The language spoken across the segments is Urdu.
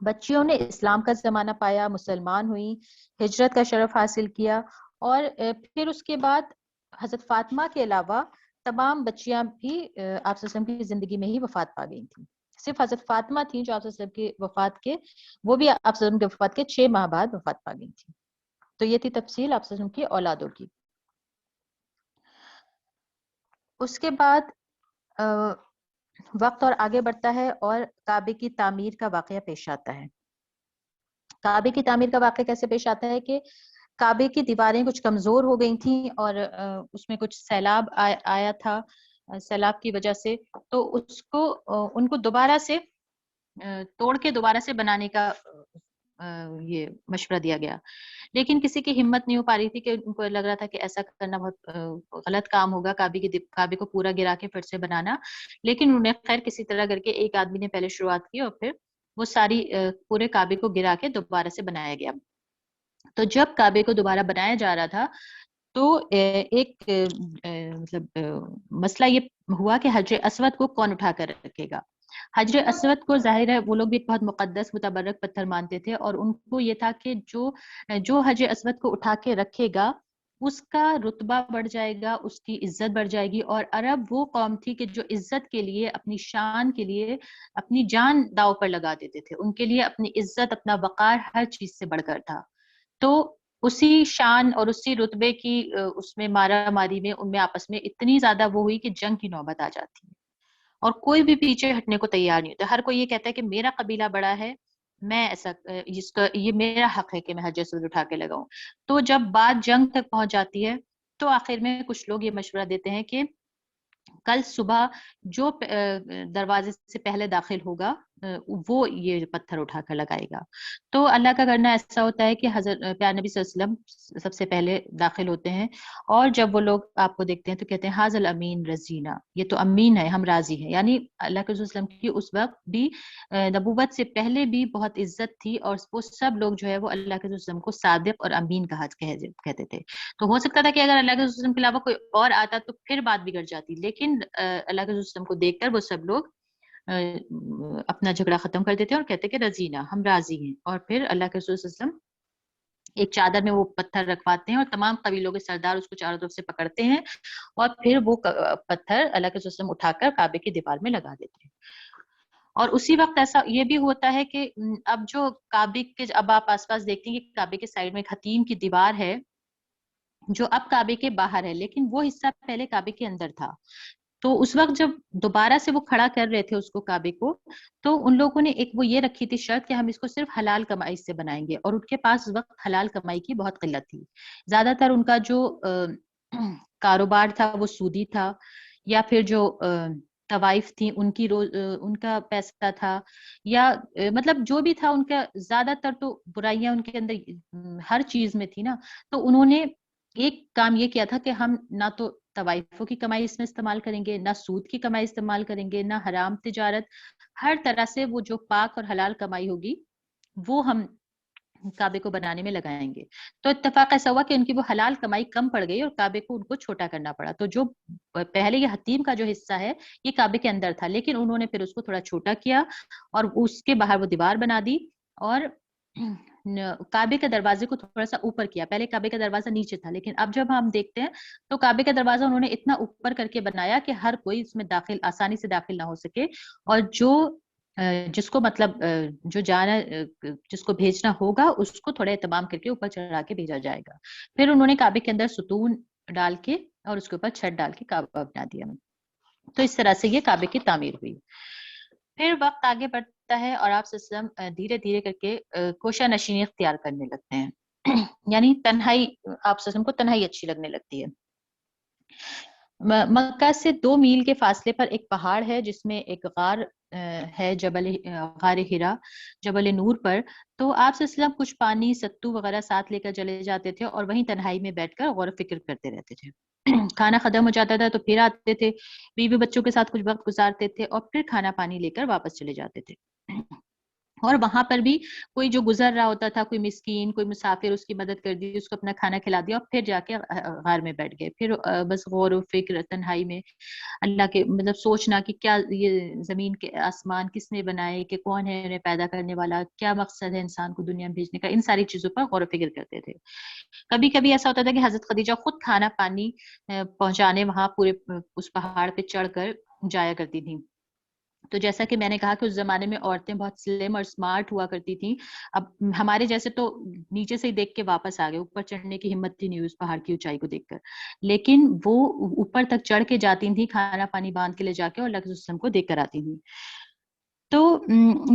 بچیوں نے اسلام کا زمانہ پایا، مسلمان ہوئی، ہجرت کا شرف حاصل کیا، اور پھر اس کے بعد حضرت فاطمہ کے علاوہ تمام بچیاں بھی آپ صلی اللہ علیہ وسلم کی زندگی میں ہی وفات پا گئی تھیں. صرف حضرت فاطمہ تھیں جو آپ صلی اللہ علیہ وسلم کی وفات کے، وہ بھی آپ صلی اللہ علیہ وسلم کی وفات کے 6 ماہ بعد وفات پا گئی تھیں. تو یہ تھی تفصیل آپ صلی اللہ علیہ وسلم کی اولادوں کی. اس کے بعد وقت اور آگے بڑھتا ہے اور کعبے کی تعمیر کا واقعہ پیش آتا ہے. کعبے کی تعمیر کا واقعہ کیسے پیش آتا ہے کہ کعبے کی دیواریں کچھ کمزور ہو گئی تھیں اور اس میں کچھ سیلاب آیا تھا، سیلاب کی وجہ سے، تو اس کو ان کو دوبارہ سے توڑ کے دوبارہ سے بنانے کا یہ مشورہ دیا گیا. لیکن کسی کی ہمت نہیں ہو پا رہی تھی کہ ان کو لگ رہا تھا کہ ایسا کرنا بہت غلط کام ہوگا، کعبے کو پورا گرا کے پھر سے بنانا. لیکن انہوں نے خیر کسی طرح کر کے ایک آدمی نے پہلے شروعات کی اور پھر وہ ساری پورے کعبے کو گرا کے دوبارہ سے بنایا گیا. تو جب کعبے کو دوبارہ بنایا جا رہا تھا تو ایک مطلب مسئلہ یہ ہوا کہ حجر اسود کو کون اٹھا کر رکھے گا. حجر اسود کو ظاہر ہے وہ لوگ بھی ایک بہت مقدس متبرک پتھر مانتے تھے، اور ان کو یہ تھا کہ جو حجر اسود کو اٹھا کے رکھے گا اس کا رتبہ بڑھ جائے گا، اس کی عزت بڑھ جائے گی. اور عرب وہ قوم تھی کہ جو عزت کے لیے، اپنی شان کے لیے اپنی جان داؤ پر لگا دیتے تھے. ان کے لیے اپنی عزت، اپنا وقار ہر چیز سے بڑھ کر تھا. تو اسی شان اور اسی رتبے کی اس میں مارا ماری میں ان میں آپس میں اتنی زیادہ وہ ہوئی کہ جنگ کی نوبت آ جاتی ہے، اور کوئی بھی پیچھے ہٹنے کو تیار نہیں ہوتا. ہر کوئی یہ کہتا ہے کہ میرا قبیلہ بڑا ہے، میں ایسا یہ میرا حق ہے کہ میں حجر اسود اٹھا کے لگاؤں. تو جب بات جنگ تک پہنچ جاتی ہے تو آخر میں کچھ لوگ یہ مشورہ دیتے ہیں کہ کل صبح جو دروازے سے پہلے داخل ہوگا وہ یہ پتھر اٹھا کر لگائے گا. تو اللہ کا کرنا ایسا ہوتا ہے کہ حضرت پیارے نبی صلی اللہ علیہ وسلم سب سے پہلے داخل ہوتے ہیں، اور جب وہ لوگ آپ کو دیکھتے ہیں تو کہتے ہیں حاذل امین رضینا، یہ تو امین ہے، ہم راضی ہیں. یعنی اللہ کے رسول صلی اللہ علیہ وسلم کی اس وقت بھی نبوت سے پہلے بھی بہت عزت تھی، اور وہ سب لوگ جو ہے وہ اللہ کے رسول صلی اللہ علیہ وسلم کو صادق اور امین کہتے تھے. تو ہو سکتا تھا کہ اگر اللہ کے رسول صلی اللہ علیہ وسلم کے علاوہ کوئی اور آتا تو پھر بات بگڑ جاتی، لیکن اللہ کے رسول صلی اللہ علیہ وسلم کو دیکھ کر وہ سب لوگ اپنا جھگڑا ختم کر دیتے ہیں اور کہتے کہ رضینا، ہم راضی ہیں. اور پھر اللہ کے رسول صلی اللہ علیہ وسلم ایک چادر میں وہ پتھر رکھواتے ہیں اور تمام قبیلوں کے سردار اس کو چاروں طرف سے پکڑتے ہیں، اور پھر وہ پتھر اللہ کے رسول صلی اللہ علیہ وسلم اٹھا کر کعبے کی دیوار میں لگا دیتے ہیں. اور اسی وقت ایسا یہ بھی ہوتا ہے کہ اب جو کعبے کے، اب آپ آس پاس دیکھتے ہیں کہ کعبے کے سائڈ میں ایک حتیم کی دیوار ہے جو اب کعبے کے باہر ہے، لیکن وہ حصہ پہلے کعبے کے اندر تھا. تو اس وقت جب دوبارہ سے وہ کھڑا کر رہے تھے اس کو کعبے کو، تو ان لوگوں نے ایک وہ یہ رکھی تھی شرط کہ ہم اس کو صرف حلال کمائی سے بنائیں گے، اور ان کے پاس اس وقت حلال کمائی کی بہت قلت تھی. زیادہ تر ان کا جو کاروبار تھا وہ سودی تھا، یا پھر جو طوائف تھی ان کا پیسہ تھا، یا مطلب جو بھی تھا ان کا زیادہ تر تو برائیاں ان کے اندر ہر چیز میں تھی نا. تو انہوں نے ایک کام یہ کیا تھا کہ ہم نہ تو طوائفوں کی کمائی اس میں استعمال کریں گے، نہ سود کی کمائی استعمال کریں گے، نہ حرام تجارت، ہر طرح سے وہ جو پاک اور حلال کمائی ہوگی وہ ہم کعبے کو بنانے میں لگائیں گے. تو اتفاق ایسا ہوا کہ ان کی وہ حلال کمائی کم پڑ گئی اور کعبے کو ان کو چھوٹا کرنا پڑا. تو جو پہلے یہ حتیم کا جو حصہ ہے یہ کعبے کے اندر تھا، لیکن انہوں نے پھر اس کو تھوڑا چھوٹا کیا اور اس کے باہر وہ دیوار بنا دی، اور کعبے کے دروازے کو تھوڑا سا اوپر کیا. پہلے کعبے کا دروازہ نیچے تھا، لیکن اب جب ہم دیکھتے ہیں تو کعبے کا دروازہ انہوں نے اتنا اوپر کر کے بنایا کہ ہر کوئی اس میں آسانی سے داخل نہ ہو سکے، اور جس کو مطلب جو جانا جس کو بھیجنا ہوگا اس کو تھوڑا اہتمام کر کے اوپر چڑھا کے بھیجا جائے گا. پھر انہوں نے کعبے کے اندر ستون ڈال کے اور اس کے اوپر چھت ڈال کے کعبہ بنا دیا. تو اس طرح سے یہ کعبے کی تعمیر ہوئی. پھر وقت آگے بڑھتا ہے اور آپ صلی اللہ علیہ وسلم دھیرے دھیرے کر کے کوشہ نشینی اختیار کرنے لگتے ہیں، یعنی تنہائی، آپ صلی اللہ علیہ وسلم کو تنہائی اچھی لگنے لگتی ہے. مکہ سے 2 میل کے فاصلے پر ایک پہاڑ ہے جس میں ایک غار ہے، غار حرا، جبل نور پر. تو آپ صلی اللہ علیہ وسلم کچھ پانی، ستو وغیرہ ساتھ لے کر چلے جاتے تھے اور وہیں تنہائی میں بیٹھ کر غور و فکر کرتے رہتے تھے. کھانا ختم ہو جاتا تھا تو پھر آتے تھے، بیوی بچوں کے ساتھ کچھ وقت گزارتے تھے اور پھر کھانا پانی لے کر واپس چلے جاتے تھے. اور وہاں پر بھی کوئی جو گزر رہا ہوتا تھا، کوئی مسکین، کوئی مسافر، اس کی مدد کر دی، اس کو اپنا کھانا کھلا دیا اور پھر جا کے غار میں بیٹھ گئے. پھر بس غور و فکر، تنہائی میں اللہ کے مطلب سوچنا کہ کیا یہ زمین کے آسمان کس نے بنائے، کہ کون ہے انہیں پیدا کرنے والا، کیا مقصد ہے انسان کو دنیا میں بھیجنے کا، ان ساری چیزوں پر غور و فکر کرتے تھے. کبھی کبھی ایسا ہوتا تھا کہ حضرت خدیجہ خود کھانا پانی پہنچانے وہاں پورے اس پہاڑ پہ چڑھ کر جایا کرتی تھیں. تو جیسا کہ میں نے کہا کہ اس زمانے میں عورتیں بہت سلم اور اسمارٹ ہوا کرتی تھیں. اب ہمارے جیسے تو نیچے سے ہی دیکھ کے واپس آ گئے، اوپر چڑھنے کی ہمت ہی نہیں ہوئی اس پہاڑ کی اونچائی کو دیکھ کر. لیکن وہ اوپر تک چڑھ کے جاتی تھیں، کھانا پانی باندھ کے لے جا کے، اور اللہ کے وسلم کو دیکھ کر آتی تھیں. تو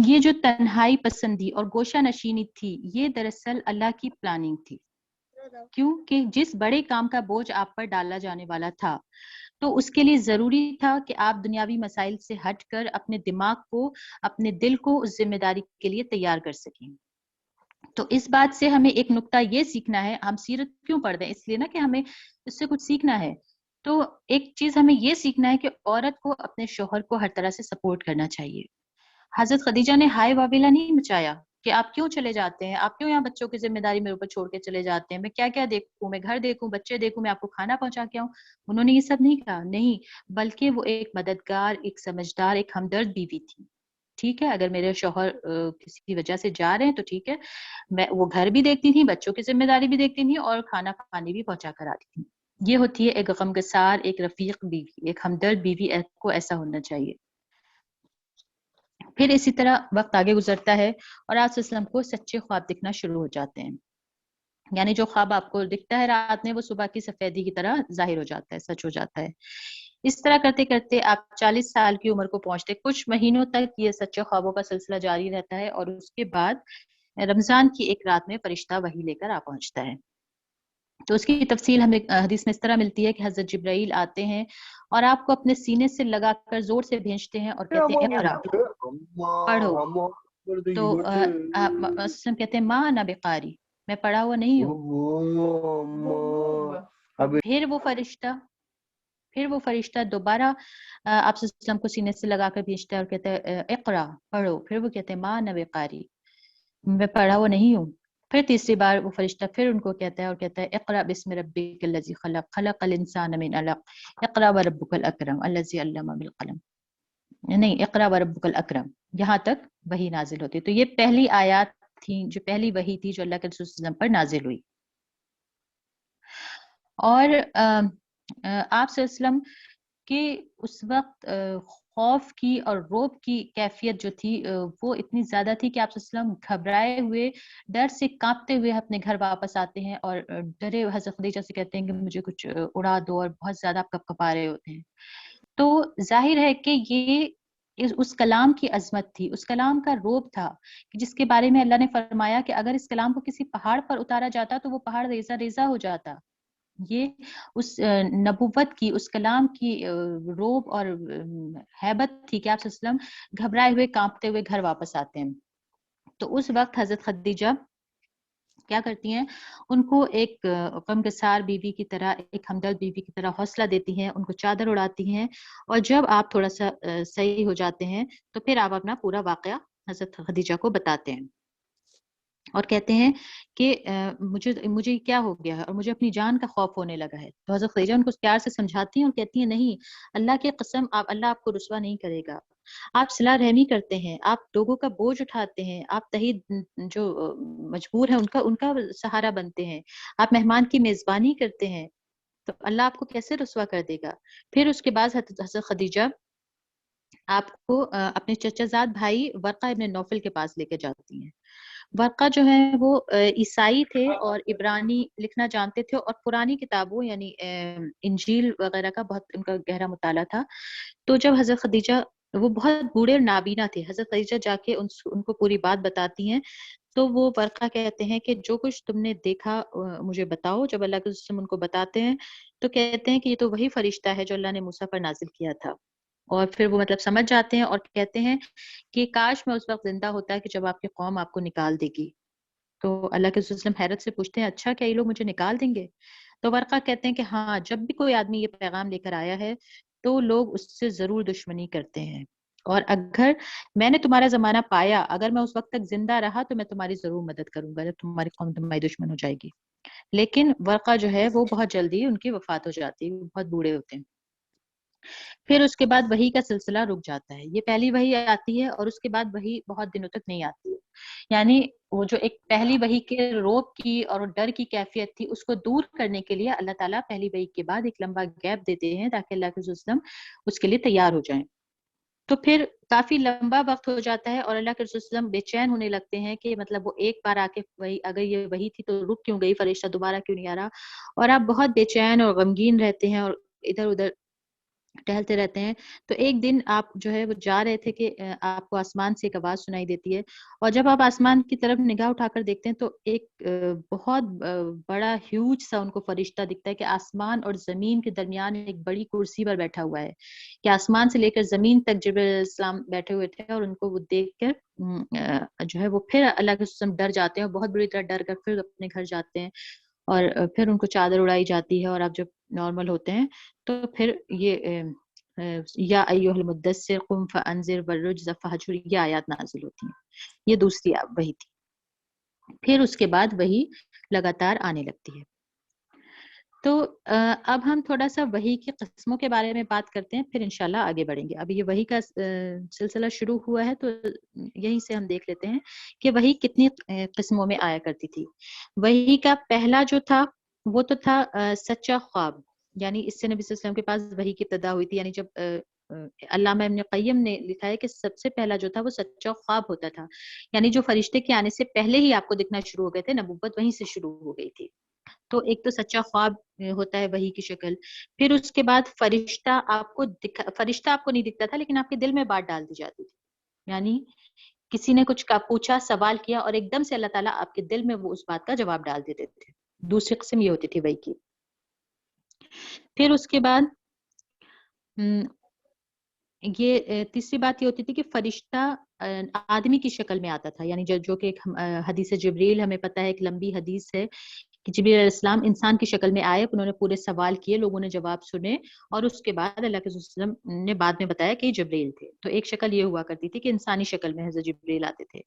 یہ جو تنہائی پسندی اور گوشہ نشینی تھی، یہ دراصل اللہ کی پلاننگ تھی. کیونکہ جس بڑے کام کا بوجھ آپ پر ڈالا جانے والا تھا، تو اس کے لیے ضروری تھا کہ آپ دنیاوی مسائل سے ہٹ کر اپنے دماغ کو، اپنے دل کو اس ذمہ داری کے لیے تیار کر سکیں. تو اس بات سے ہمیں ایک نقطہ یہ سیکھنا ہے. ہم سیرت کیوں پڑھ رہے ہیں؟ اس لیے نا کہ ہمیں اس سے کچھ سیکھنا ہے. تو ایک چیز ہمیں یہ سیکھنا ہے کہ عورت کو اپنے شوہر کو ہر طرح سے سپورٹ کرنا چاہیے. حضرت خدیجہ نے ہائے واویلا نہیں مچایا کہ آپ کیوں چلے جاتے ہیں، آپ کیوں یہاں بچوں کی ذمہ داری میرے اوپر چھوڑ کے چلے جاتے ہیں، میں کیا کیا دیکھوں، میں گھر دیکھوں، بچے دیکھوں، میں آپ کو کھانا پہنچا کے آؤں. انہوں نے یہ سب نہیں کہا، نہیں، بلکہ وہ ایک مددگار، ایک سمجھدار، ایک ہمدرد بیوی تھی. ٹھیک ہے، اگر میرے شوہر کسی وجہ سے جا رہے ہیں تو ٹھیک ہے، میں وہ گھر بھی دیکھتی تھی، بچوں کی ذمہ داری بھی دیکھتی تھی، اور کھانا پانی بھی پہنچا کر آتی تھی. یہ ہوتی ہے ایک غمگسار، ایک رفیق بیوی، ایک ہمدرد بیوی کو ایسا ہونا چاہیے. پھر اسی طرح وقت آگے گزرتا ہے اور آپ صلی اللہ علیہ وسلم کو سچے خواب دکھنا شروع ہو جاتے ہیں. یعنی جو خواب آپ کو دکھتا ہے رات میں، وہ صبح کی سفیدی کی طرح ظاہر ہو جاتا ہے، سچ ہو جاتا ہے. اس طرح کرتے کرتے آپ 40 سال کی عمر کو پہنچتے. کچھ مہینوں تک یہ سچے خوابوں کا سلسلہ جاری رہتا ہے، اور اس کے بعد رمضان کی ایک رات میں فرشتہ وحی لے کر آ پہنچتا ہے. تو اس کی تفصیل ہمیں حدیث میں اس طرح ملتی ہے کہ حضرت جبرائیل آتے ہیں اور آپ کو اپنے سینے سے لگا کر زور سے بھینچتے ہیں اور کہتے ہیں اقرا، پڑھو. تو وسلم کہتے ہیں ماں انا بقاری، میں پڑھا ہوا نہیں ہوں. پھر وہ فرشتہ دوبارہ آپ صلی اللہ علیہ وسلم کو سینے سے لگا کر بھیجتا ہے اور کہتا ہے اقرا، پڑھو. پھر وہ کہتے ہیں ماں انا بقاری، میں پڑھا ہوا نہیں ہوں. پھر تیسری بار وہ فرشتہ پھر ان کو کہتا ہے اور کہتا ہے اقرا بسم ربک الذی خلق، خلق الانسان من علق، اقرا وربک الاکرم الذی علم بالقلم. نہیں، اقرا وربک الاکرم، یہاں تک وحی نازل ہوتی. تو یہ پہلی آیات تھی، جو پہلی وحی تھی جو اللہ کے رسول صلی اللہ علیہ وسلم پر نازل ہوئی. اور آپ صلی اللہ علیہ وسلم کہ اس وقت خوف کی اور روب کی کیفیت جو تھی وہ اتنی زیادہ تھی کہ آپ صلی اللہ علیہ وسلم گھبرائے ہوئے، ڈر سے کانپتے ہوئے اپنے گھر واپس آتے ہیں، اور ڈرے حضرت خدیجہ سے کہتے ہیں کہ مجھے کچھ اڑا دو، اور بہت زیادہ آپ کپا رہے ہوتے ہیں. تو ظاہر ہے کہ یہ اس کلام کی عظمت تھی، اس کلام کا روب تھا کہ جس کے بارے میں اللہ نے فرمایا کہ اگر اس کلام کو کسی پہاڑ پر اتارا جاتا تو وہ پہاڑ ریزہ ریزہ ہو جاتا. یہ اس نبوت کی، اس کلام کی روب اور ہیبت تھی کہ آپ صلی اللہ علیہ وسلم گھبرائے ہوئے، کانپتے ہوئے گھر واپس آتے ہیں. تو اس وقت حضرت خدیجہ کیا کرتی ہیں، ان کو ایک غمگسار بیوی کی طرح، ایک ہمدرد بیوی کی طرح حوصلہ دیتی ہیں، ان کو چادر اڑاتی ہیں، اور جب آپ تھوڑا سا صحیح ہو جاتے ہیں تو پھر آپ اپنا پورا واقعہ حضرت خدیجہ کو بتاتے ہیں اور کہتے ہیں کہ مجھے کیا ہو گیا ہے اور مجھے اپنی جان کا خوف ہونے لگا ہے. تو حضرت خدیجہ ان کو پیار سے سمجھاتی ہیں اور کہتی ہیں نہیں، اللہ کی قسم، اللہ آپ کو رسوا نہیں کرے گا. آپ صلہ رحمی کرتے ہیں، آپ لوگوں کا بوجھ اٹھاتے ہیں، آپ تحید جو مجبور ہیں ان کا سہارا بنتے ہیں، آپ مہمان کی میزبانی کرتے ہیں، تو اللہ آپ کو کیسے رسوا کر دے گا. پھر اس کے بعد حضرت خدیجہ آپ کو اپنے چچا زاد بھائی ورقہ ابن نوفل کے پاس لے کے جاتی ہیں. ورقہ جو ہے وہ عیسائی تھے اور عبرانی لکھنا جانتے تھے، اور پرانی کتابوں یعنی انجیل وغیرہ کا بہت ان کا گہرا مطالعہ تھا. تو جب حضرت خدیجہ، وہ بہت بوڑھے اور نابینا تھے، حضرت خدیجہ جا کے ان کو پوری بات بتاتی ہیں، تو وہ ورقہ کہتے ہیں کہ جو کچھ تم نے دیکھا مجھے بتاؤ. جب اللہ کے رسول ان کو بتاتے ہیں تو کہتے ہیں کہ یہ تو وہی فرشتہ ہے جو اللہ نے موسیٰ پر نازل کیا تھا. اور پھر وہ مطلب سمجھ جاتے ہیں اور کہتے ہیں کہ کاش میں اس وقت زندہ ہوتا ہے کہ جب آپ کی قوم آپ کو نکال دے گی. تو اللہ کے رسول حیرت سے پوچھتے ہیں اچھا کیا یہ لوگ مجھے نکال دیں گے؟ تو ورقہ کہتے ہیں کہ ہاں، جب بھی کوئی آدمی یہ پیغام لے کر آیا ہے تو لوگ اس سے ضرور دشمنی کرتے ہیں. اور اگر میں نے تمہارا زمانہ پایا، اگر میں اس وقت تک زندہ رہا تو میں تمہاری ضرور مدد کروں گا جب تمہاری قوم تمہاری دشمن ہو جائے گی. لیکن ورقہ جو ہے وہ بہت جلدی ان کی وفات ہو جاتی ہے، وہ بہت بوڑھے ہوتے ہیں. پھر اس کے بعد وحی کا سلسلہ رک جاتا ہے. یہ پہلی وحی آتی ہے اور اس کے بعد وحی بہت دنوں تک نہیں آتی ہے. یعنی وہ جو ایک پہلی وحی کے روب کی اور ڈر کی کیفیت تھی، اس کو دور کرنے کے لیے اللہ تعالیٰ پہلی وحی کے بعد ایک لمبا گیپ دیتے ہیں تاکہ اللہ کے رسول اس کے لیے تیار ہو جائیں. تو پھر کافی لمبا وقت ہو جاتا ہے اور اللہ کے رسول بے چین ہونے لگتے ہیں کہ مطلب وہ ایک بار آ کے وہی، اگر یہ وہی تھی تو رک کیوں گئی، فرشتہ دوبارہ کیوں نہیں آ رہا. اور آپ بہت بے چین اور غمگین رہتے ہیں اور ادھر ادھر ٹہلتے رہتے ہیں. تو ایک دن آپ جو ہے وہ جا رہے تھے کہ آپ کو آسمان سے ایک آواز سنائی دیتی ہے، اور جب آپ آسمان کی طرف نگاہ اٹھا کر دیکھتے ہیں تو ایک بہت بڑا ہیوج سا ان کو فرشتہ دکھتا ہے کہ آسمان اور زمین کے درمیان ایک بڑی کرسی پر بیٹھا ہوا ہے، کہ آسمان سے لے کر زمین تک جبرائیل علیہ السلام بیٹھے ہوئے تھے. اور ان کو وہ دیکھ کر جو ہے وہ پھر اللہ کے رسول ڈر جاتے ہیں اور بہت بری طرح ڈر کر پھر اپنے گھر جاتے ہیں. اور پھر ان کو چادر اڑائی جاتی ہے اور آپ جب نارمل ہوتے ہیں تو پھر یہ یا ایھا المدثر قم فانذر والرجز فہجر، یہ آیات نازل ہوتی ہیں. یہ دوسری وحی تھی. پھر اس کے بعد وحی لگاتار آنے لگتی ہے. تو اب ہم تھوڑا سا وحی کی قسموں کے بارے میں بات کرتے ہیں، پھر انشاءاللہ آگے بڑھیں گے. اب یہ وحی کا سلسلہ شروع ہوا ہے تو یہیں سے ہم دیکھ لیتے ہیں کہ وحی کتنی قسموں میں آیا کرتی تھی. وحی کا پہلا جو تھا وہ تو تھا سچا خواب، یعنی اس سے نبی صلی اللہ علیہ وسلم کے پاس وحی کی ابتدا ہوئی تھی. یعنی جب علامہ ابن قیم نے لکھا ہے کہ سب سے پہلا جو تھا وہ سچا خواب ہوتا تھا، یعنی جو فرشتے کے آنے سے پہلے ہی آپ کو دکھنا شروع ہو گئے تھے، نبوت وہیں سے شروع ہو گئی تھی. تو ایک تو سچا خواب ہوتا ہے وحی کی شکل. پھر اس کے بعد فرشتہ آپ کو نہیں دکھتا تھا لیکن آپ کے دل میں بات ڈال دی جاتی تھی. یعنی کسی نے کچھ کا پوچھا، سوال کیا اور ایک دم سے اللہ تعالیٰ آپ کے دل میں وہ اس بات کا جواب ڈال دیتے تھے. دوسری قسم یہ ہوتی تھی وحی کی. پھر اس کے بعد یہ تیسری بات یہ ہوتی تھی کہ فرشتہ آدمی کی شکل میں آتا تھا. یعنی جو کہ ایک حدیث جبریل ہمیں پتہ ہے، ایک لمبی حدیث ہے کہ جبریل علیہ السلام انسان کی شکل میں آئے، انہوں نے پورے سوال کیے، لوگوں نے جواب سنے، اور اس کے بعد اللہ کے رسول صلی اللہ علیہ وسلم نے بعد میں بتایا کہ یہ جبریل تھے. تو ایک شکل یہ ہوا کرتی تھی کہ انسانی شکل میں حضرت جبریل آتے تھے.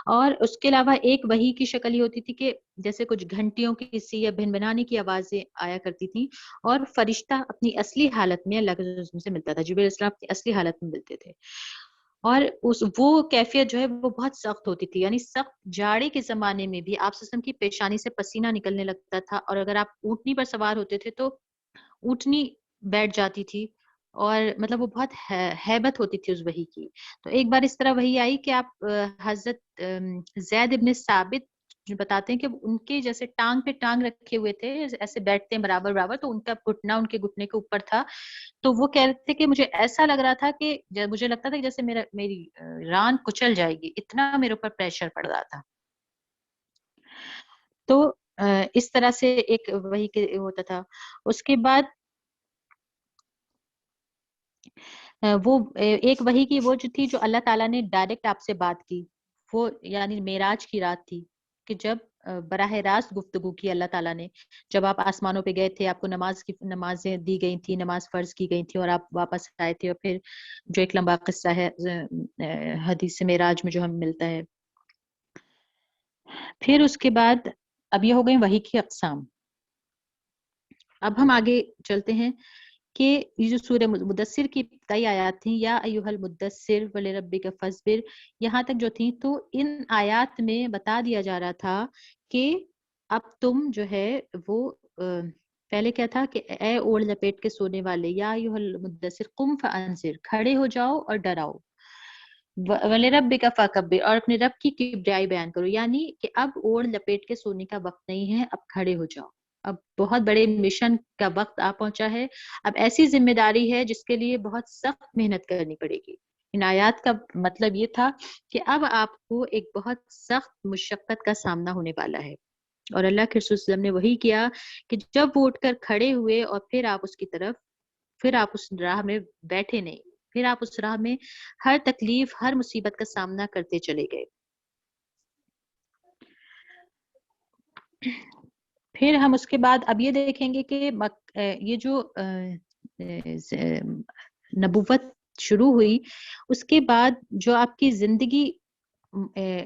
اور اس کے علاوہ ایک وحی کی شکل یہ ہوتی تھی کہ جیسے کچھ گھنٹیوں کی سی یا بھنبھنانے کی آوازیں آیا کرتی تھیں، اور فرشتہ اپنی اصلی حالت میں اللہ کے رسول سے ملتا تھا. جبریل علیہ السلام اپنی اصلی حالت میں ملتے تھے. اور وہ کیفیت جو ہے وہ بہت سخت ہوتی تھی. یعنی سخت جاڑے کے زمانے میں بھی آپ وسلم کی پیشانی سے پسینہ نکلنے لگتا تھا، اور اگر آپ اونٹنی پر سوار ہوتے تھے تو اونٹنی بیٹھ جاتی تھی، اور مطلب وہ بہت ہیبت ہوتی تھی اس وحی کی. تو ایک بار اس طرح وحی آئی کہ آپ حضرت زید ابن ثابت جو بتاتے ہیں کہ ان کے جیسے ٹانگ پہ ٹانگ رکھے ہوئے تھے، ایسے بیٹھتے ہیں برابر برابر، تو ان کا گھٹنا ان کے گھٹنے کے اوپر تھا. تو وہ کہہ رہے تھے کہ مجھے ایسا لگ رہا تھا کہ مجھے لگتا تھا کہ جیسے میری ران کچل جائے گی، اتنا میرے اوپر پریشر پڑ رہا تھا. تو اس طرح سے ایک وحی ہوتا تھا. اس کے بعد وہ ایک وحی کی وہ جو تھی جو اللہ تعالیٰ نے ڈائریکٹ آپ سے بات کی، وہ یعنی معراج کی رات تھی کہ جب براہ راست گفتگو کی اللہ تعالیٰ نے. جب آپ آسمانوں پہ گئے تھے، آپ کو نمازیں دی گئی تھی، نماز فرض کی گئی تھی، اور آپ واپس آئے تھے. اور پھر جو ایک لمبا قصہ ہے حدیث معراج میں جو ہمیں ملتا ہے. پھر اس کے بعد اب یہ ہو گئی وحی کی اقسام. اب ہم آگے چلتے ہیں کہ یہ جو سورہ مدثر کی ابتدائی آیات تھیں، یا ایھا المدثر ولربک فاصبر، یہاں تک جو تھیں، تو ان آیات میں بتا دیا جا رہا تھا کہ اب تم جو ہے وہ پہلے کیا تھا کہ اے اوڑھ لپیٹ کے سونے والے، یا ایھا المدثر قم فانذر، کھڑے ہو جاؤ اور ڈراؤ، وَلِرَبِّكَ فَكَبِّرْ، اور اپنے رب کی کبریائی بیان کرو. یعنی کہ اب اوڑھ لپیٹ کے سونے کا وقت نہیں ہے، اب کھڑے ہو جاؤ. اب بہت بڑے مشن کا وقت آ پہنچا ہے. اب ایسی ذمہ داری ہے جس کے لیے بہت سخت محنت کرنی پڑے گی. ان آیات کا مطلب یہ تھا کہ اب آپ کو ایک بہت سخت مشقت کا سامنا ہونے والا ہے. اور اللہ کے رسول صلی اللہ علیہ وسلم نے وہی کیا کہ جب وہ اٹھ کر کھڑے ہوئے اور پھر آپ اس راہ میں بیٹھے نہیں، پھر آپ اس راہ میں ہر تکلیف، ہر مصیبت کا سامنا کرتے چلے گئے. پھر ہم اس کے بعد اب یہ دیکھیں گے کہ یہ جو نبوت شروع ہوئی، اس کے بعد جو آپ کی زندگی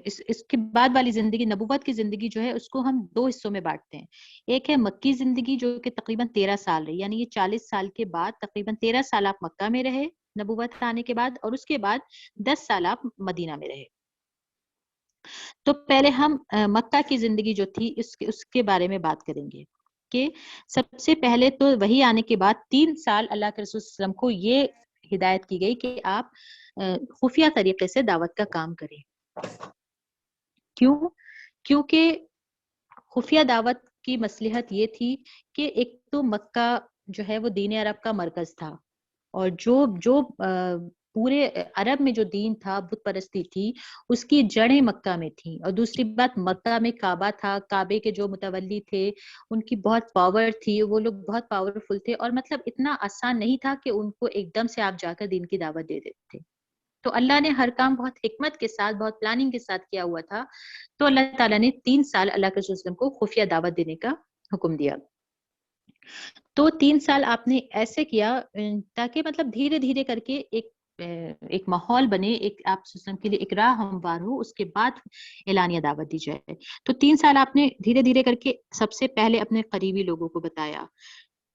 اس کے بعد والی زندگی، نبوت کی زندگی جو ہے، اس کو ہم 2 حصوں میں بانٹتے ہیں. ایک ہے مکی زندگی جو کہ تقریباً 13 سال رہی، یعنی یہ 40 سال کے بعد تقریباً 13 سال آپ مکہ میں رہے نبوت آنے کے بعد، اور اس کے بعد 10 سال آپ مدینہ میں رہے. تو پہلے ہم مکہ کی زندگی جو تھی اس کے بارے میں بات کریں گے کہ سب سے پہلے تو وحی آنے کے بعد 3 سال اللہ کے رسول صلی اللہ علیہ وسلم کو یہ ہدایت کی گئی کہ آپ خفیہ طریقے سے دعوت کا کام کریں. کیوں؟ کیونکہ خفیہ دعوت کی مصلحت یہ تھی کہ ایک تو مکہ جو ہے وہ دین عرب کا مرکز تھا، اور جو پورے عرب میں جو دین تھا، بت پرستی تھی، اس کی جڑیں مکہ میں تھیں. اور دوسری بات، مکہ میں کعبہ تھا، کعبے کے جو متولی تھے ان کی بہت پاور تھی، وہ لوگ بہت پاورفل تھے، اور مطلب اتنا آسان نہیں تھا کہ ان کو ایک دم سے آپ جا کر دین کی دعوت دے دیتے تھے. تو اللہ نے ہر کام بہت حکمت کے ساتھ، بہت پلاننگ کے ساتھ کیا ہوا تھا. تو اللہ تعالیٰ نے 3 سال اللہ کے رسول صلی اللہ علیہ وسلم کو خفیہ دعوت دینے کا حکم دیا. تو 3 سال آپ نے ایسے کیا تاکہ مطلب دھیرے دھیرے کر کے ایک ماحول بنے، ایک آپ صلی اللہ علیہ وسلم کے لیے ایک راہ ہموار ہو، اس کے بعد اعلانیہ دعوت دی جائے. تو 3 سال آپ نے دھیرے دھیرے کر کے سب سے پہلے اپنے قریبی لوگوں کو بتایا.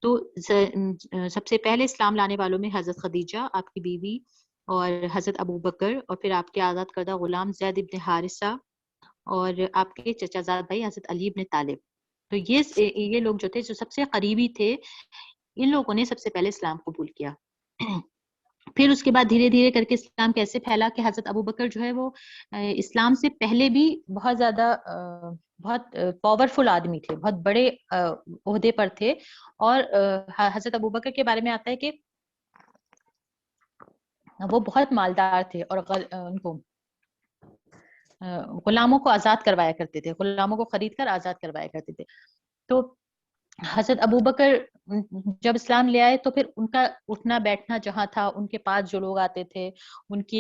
تو سب سے پہلے اسلام لانے والوں میں حضرت خدیجہ آپ کی بیوی، اور حضرت ابو بکر، اور پھر آپ کے آزاد کردہ غلام زید ابن حارثہ، اور آپ کے چچا زاد بھائی حضرت علی ابن طالب. تو یہ لوگ جو تھے، جو سب سے قریبی تھے، ان لوگوں نے سب سے پہلے اسلام قبول کیا. پھر اس کے بعد دھیرے دھیرے کر کے اسلام کیسے پھیلا کہ حضرت ابو بکر جو ہے وہ اسلام سے پہلے بھی بہت زیادہ بہت پاورفل آدمی تھے، بہت بڑے عہدے پر تھے. اور حضرت ابو بکر کے بارے میں آتا ہے کہ وہ بہت مالدار تھے، اور ان کو غلاموں کو آزاد کروایا کرتے تھے، غلاموں کو خرید کر آزاد کروایا کرتے تھے. تو حضرت ابو بکر جب اسلام لے آئے تو پھر ان کا اٹھنا بیٹھنا جہاں تھا، ان کے پاس جو لوگ آتے تھے، ان کا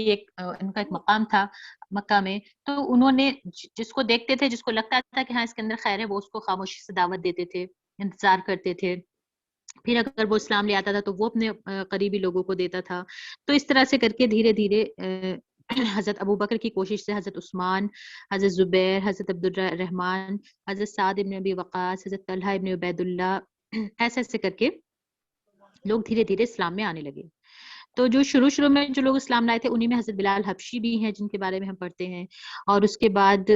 ایک مقام تھا مکہ میں. تو انہوں نے جس کو دیکھتے تھے، جس کو لگتا تھا کہ ہاں اس کے اندر خیر ہے، وہ اس کو خاموشی سے دعوت دیتے تھے، انتظار کرتے تھے. پھر اگر وہ اسلام لے آتا تھا تو وہ اپنے قریبی لوگوں کو دیتا تھا. تو اس طرح سے کر کے دھیرے دھیرے حضرت ابو بکر کی کوشش سے حضرت عثمان، حضرت زبیر، حضرت عبد الرحمن، حضرت سعد ابن ابی وقاص، حضرت طلحہ ابن عبید اللہ، ایسے ایسے کر کے لوگ دھیرے دھیرے اسلام میں آنے لگے. تو جو شروع میں جو لوگ اسلام لائے تھے، انہیں میں حضرت بلال حبشی بھی ہیں جن کے بارے میں ہم پڑھتے ہیں. اور اس کے بعد